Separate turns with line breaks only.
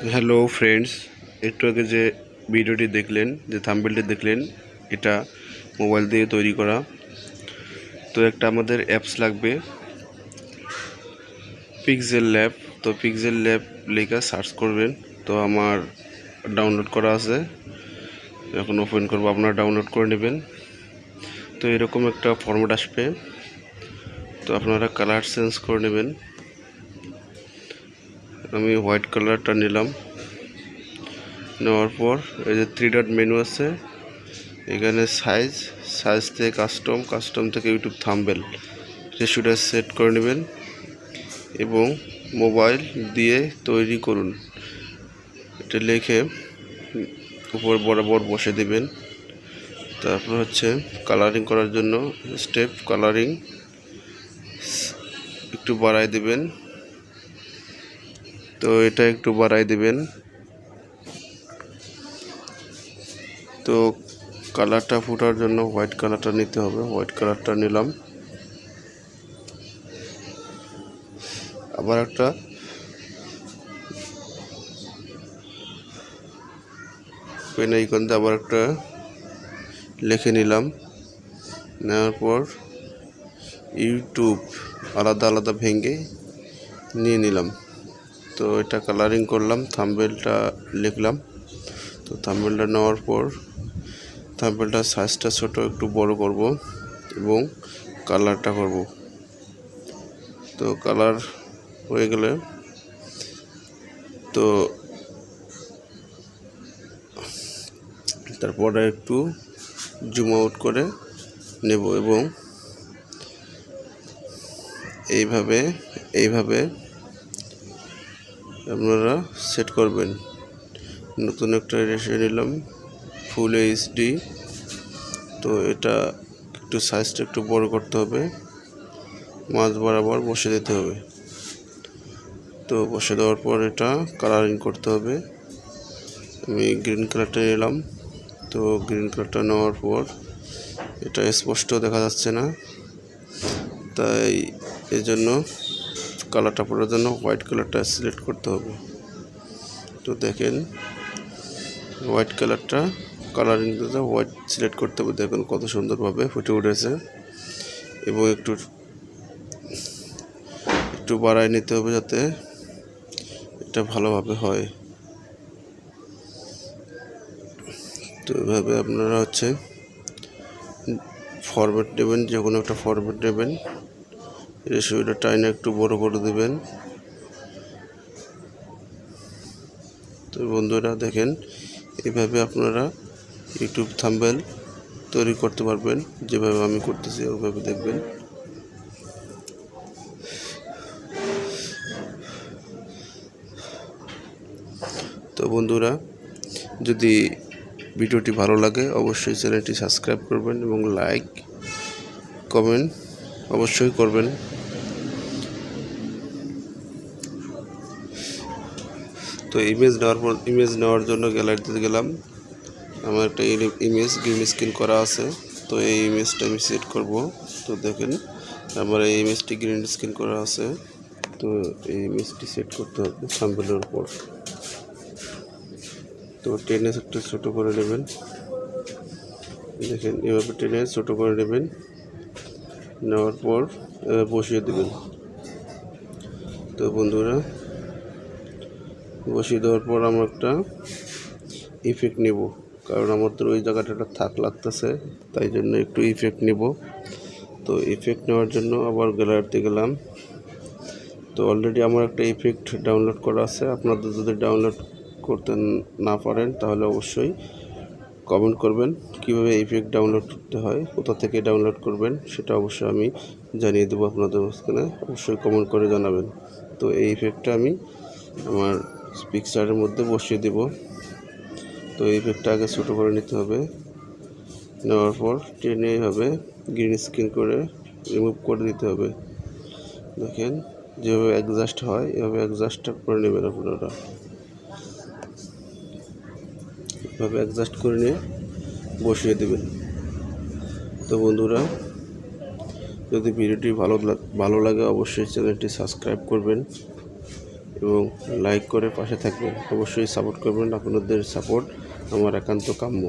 Hello friends, একটু আগে যে ভিডিওটি দেখলেন, যে থাম্বনেলটি দেখলেন, এটা মোবাইল দিয়ে তৈরি করা। তো একটা আমাদের অ্যাপস লাগবে, পিক্সেল ল্যাব। তো পিক্সেল ল্যাব লেখা সার্চ করবেন। তো আমার ডাউনলোড করা আছে, এখন ওপেন করবো, আপনারা ডাউনলোড করে নেবেন। তো এরকম একটা ফরম্যাট আসবে, তো আপনারা কালার চেঞ্জ করে নেবেন। আমি হোয়াইট কালারটা নিলাম। নেওয়ার পর এই যে 3 ডট মেনু আছে, এখানে সাইজ থেকে কাস্টম থেকে ইউটিউব থাম্বনেল রেশিওটা সেট করে নেবেন এবং মোবাইল দিয়ে তৈরি করুন এটা লিখে উপর বরাবর বসে দেবেন। তারপর হচ্ছে কালারিং করার জন্য স্টেপ কালারিং একটু বাড়াই দেবেন। তো এটা একটু বাড়াই দেবেন। তো কালারটা ফোটার জন্য হোয়াইট কালারটা নিতে হবে, হোয়াইট কালারটা নিলাম। আবার একটা পেন আইকন দিয়ে আবার একটা লিখে নিলাম। নেওয়ার পর ইউটিউব আলাদা আলাদা ভেঙে নিয়ে নিলাম। তো এটা কালারিং করলাম, থাম্বনেলটা লিখলাম। তো থাম্বনেলটা নেওয়ার পর থাম্বনেলটার সাইজটা ছোট একটু বড় করব এবং কালারটা করব। তো কালার হয়ে গেলে তো তারপরে একটু জুম আউট করে নেব এবং এইভাবে আপনারা সেট করবেন। নতুন একটা রেশিও নিলাম, ফুল এইচডি। তো এটা একটু সাইজটা একটু বড় করতে হবে, মাঝ বরাবর বসে দিতে হবে। তো বসে দেওয়ার পর এটা কালারিং করতে হবে। আমি গ্রিন কালারটা নিলাম। তো গ্রিন কালারটা নেওয়ার পর এটা স্পষ্ট দেখা যাচ্ছে না, তাই এই জন্য কালারটা পড়ার জন্য হোয়াইট কালারটা সিলেক্ট করতে হবে। তো দেখেন হোয়াইট কালারটা কালারিং দিতে হোয়াইট সিলেক্ট করতে হবে। দেখুন কত সুন্দরভাবে ফুটে উঠেছে এবং একটু বাড়ায় নিতে হবে যাতে এটা ভালোভাবে হয়। তো এভাবে আপনারা হচ্ছে ফরম্যাট নেবেন, যে কোনো একটা ফরম্যাট নেবেন, রেশিওটা টাইনে একটু বড় করে দেবেন। তো বন্ধুরা দেখেন, এইভাবে আপনারা ইউটিউব থাম্বনেল তৈরি করতে পারবেন। যেভাবে আমি করতেছি ওইভাবে দেখবেন। তো বন্ধুরা, যদি ভিডিওটি ভালো লাগে অবশ্যই চ্যানেলটি সাবস্ক্রাইব করবেন এবং লাইক কমেন্ট অবশ্যই করবেন। তো ইমেজ নেওয়ার জন্য গ্যালারিতে গেলাম। আমার একটা ইমেজ গ্রিন স্ক্রিন করা আছে, তো এই ইমেজটা আমি সেট করব। তো দেখেন আমার এই ইমেজটি গ্রিন স্ক্রিন করা আছে। তো এই ইমেজটি সেট করতে হবে থাম্বনেলের উপর। তো টেনে একটু ছোটো করে নেবেন। দেখেন এভাবে টেনে ছোটো করে নেবেন, নেওয়ার পর বসিয়ে দেবেন। তো বন্ধুরা, বসিয়ে দেওয়ার পর আমরা একটা ইফেক্ট নেব, কারণ আমাদের ওই জায়গাটা থাক লাগতেছে, তাই জন্য একটু ইফেক্ট নেব। তো ইফেক্ট নেওয়ার জন্য আবার গ্যালারিতে গেলাম। তো অলরেডি আমার একটা ইফেক্ট ডাউনলোড করা আছে। আপনাদের যদি ডাউনলোড করতে না পারেন তাহলে অবশ্যই কমেন্ট করবেন কিভাবে ইফেক্ট ডাউনলোড করতে হয়, কোথা থেকে ডাউনলোড করবেন সেটা অবশ্যই আমি জানিয়ে দেবো আপনাদের মাঝখানে, অবশ্যই কমেন্ট করে জানাবেন। তো এই ইফেক্টটা আমি আমার পিকচারের মধ্যে বসিয়ে দেব। তো এই ইফেক্টটা আগে ছোটো করে নিতে হবে, নেওয়ার পর টেনে এইভাবে গ্রিন স্ক্রিন করে রিমুভ করে দিতে হবে। দেখেন যেভাবে অ্যাডজাস্ট হয় এভাবে অ্যাডজাস্টটা করে নেবেন আপনারা, এভাবে অ্যাডজাস্ট করে নিয়ে বসিয়ে দেবেন। তো বন্ধুরা, যদি ভিডিওটি ভালো লাগে অবশ্যই চ্যানেলটি সাবস্ক্রাইব করবেন এবং লাইক করে পাশে থাকবেন। অবশ্যই সাপোর্ট করবেন, আপনাদের সাপোর্ট আমার একান্ত কাম্য।